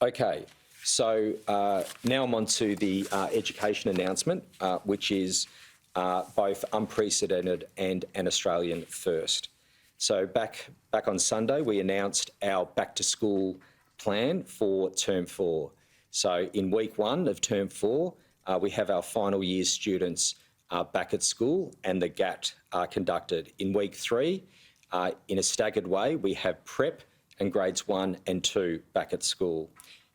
Okay, so now I'm on to the education announcement, which is both unprecedented and an Australian first. So back on Sunday, we announced our back-to-school plan for Term 4. So in week 1 of Term 4, we have our final year students back at school and the GAT conducted. In week 3, in a staggered way, we have prep and grades 1 and 2 back at school.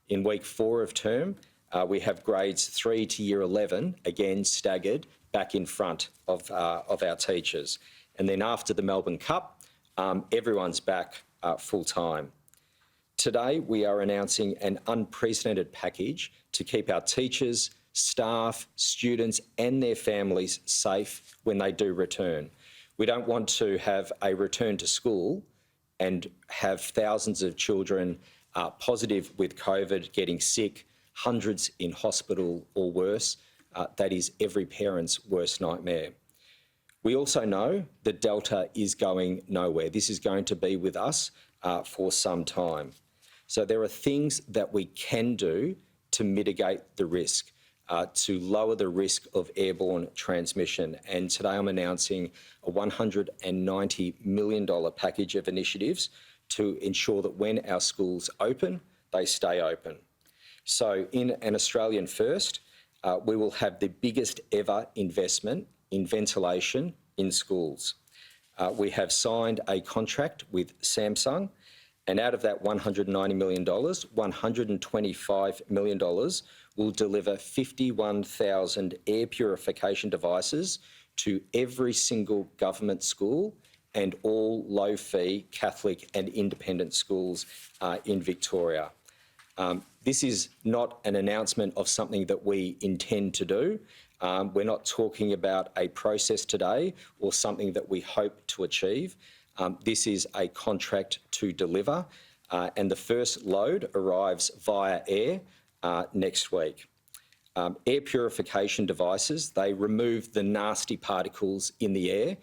In week 4 of term, we have grades 3 to year 11, again staggered, back in front of our teachers. And then after the Melbourne Cup, everyone's back full-time. Today, we are announcing an unprecedented package to keep our teachers, staff, students and their families safe when they do return. We don't want to have a return to school and have thousands of children positive with COVID, getting sick, hundreds in hospital or worse. That is every parent's worst nightmare. We also know that Delta is going nowhere. This is going to be with us for some time. So there are things that we can do to mitigate the risk, to lower the risk of airborne transmission. And today I'm announcing a $190 million package of initiatives to ensure that when our schools open, they stay open. So in an Australian first, we will have the biggest ever investment in ventilation in schools. We have signed a contract with Samsung, and out of that $190 million, $125 million will deliver 51,000 air purification devices to every single government school and all low-fee Catholic and independent schools in Victoria. This is not an announcement of something that we intend to do. We're not talking about a process today or something that we hope to achieve. This is a contract to deliver, and the first load arrives via air next week. Air purification devices, they remove the nasty particles in the air,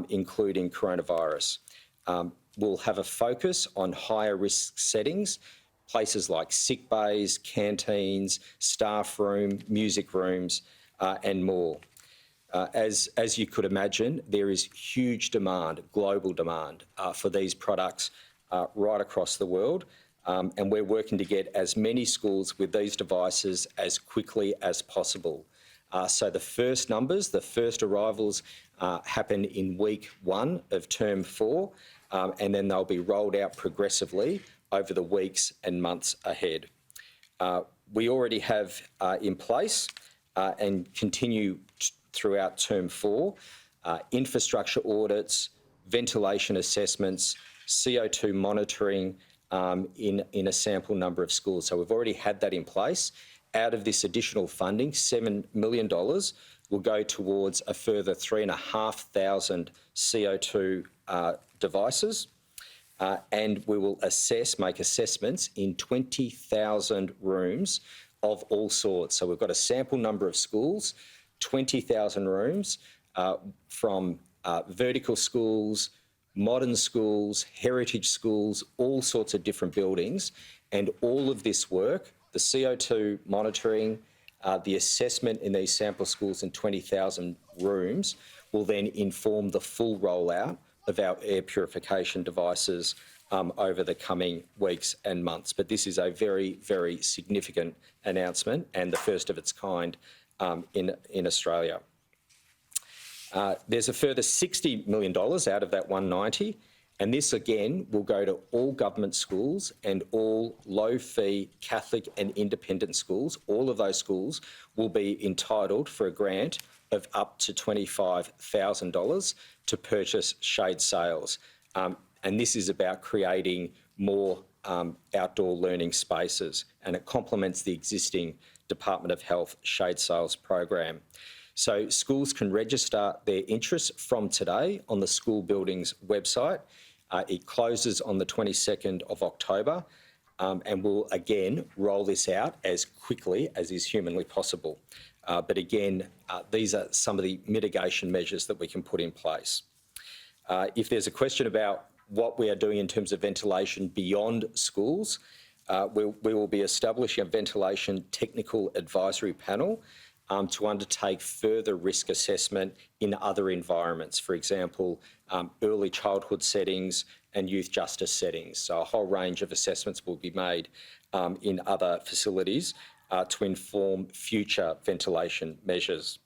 including coronavirus. We'll have a focus on higher risk settings, places like sick bays, canteens, staff room, music rooms, and more. As you could imagine, there is huge demand, global demand, for these products right across the world. And we're working to get as many schools with these devices as quickly as possible. So the first numbers, the first arrivals happen in week 1 of term 4, and then they'll be rolled out progressively over the weeks and months ahead. We already have in place and continue throughout term 4, infrastructure audits, ventilation assessments, CO2 monitoring, in a sample number of schools. So we've already had that in place. Out of this additional funding, $7 million will go towards a further 3,500 CO2 devices, and we will make assessments in 20,000 rooms of all sorts. So we've got a sample number of schools, 20,000 rooms from vertical schools, modern schools, heritage schools, all sorts of different buildings. And all of this work, the CO2 monitoring, the assessment in these sample schools in 20,000 rooms will then inform the full rollout of our air purification devices over the coming weeks and months. But this is a very, very significant announcement and the first of its kind in Australia. There's a further $60 million out of that 190, and this again will go to all government schools and all low-fee Catholic and independent schools. All of those schools will be entitled for a grant of up to $25,000 to purchase shade sails. And this is about creating more outdoor learning spaces, and it complements the existing Department of Health shade sails program. So schools can register their interest from today on the school building's website. It closes on the 22nd of October, and we'll again roll this out as quickly as is humanly possible. But again, these are some of the mitigation measures that we can put in place. If there's a question about what we are doing in terms of ventilation beyond schools, we will be establishing a ventilation technical advisory panel to undertake further risk assessment in other environments, for example, early childhood settings and youth justice settings. So a whole range of assessments will be made in other facilities to inform future ventilation measures.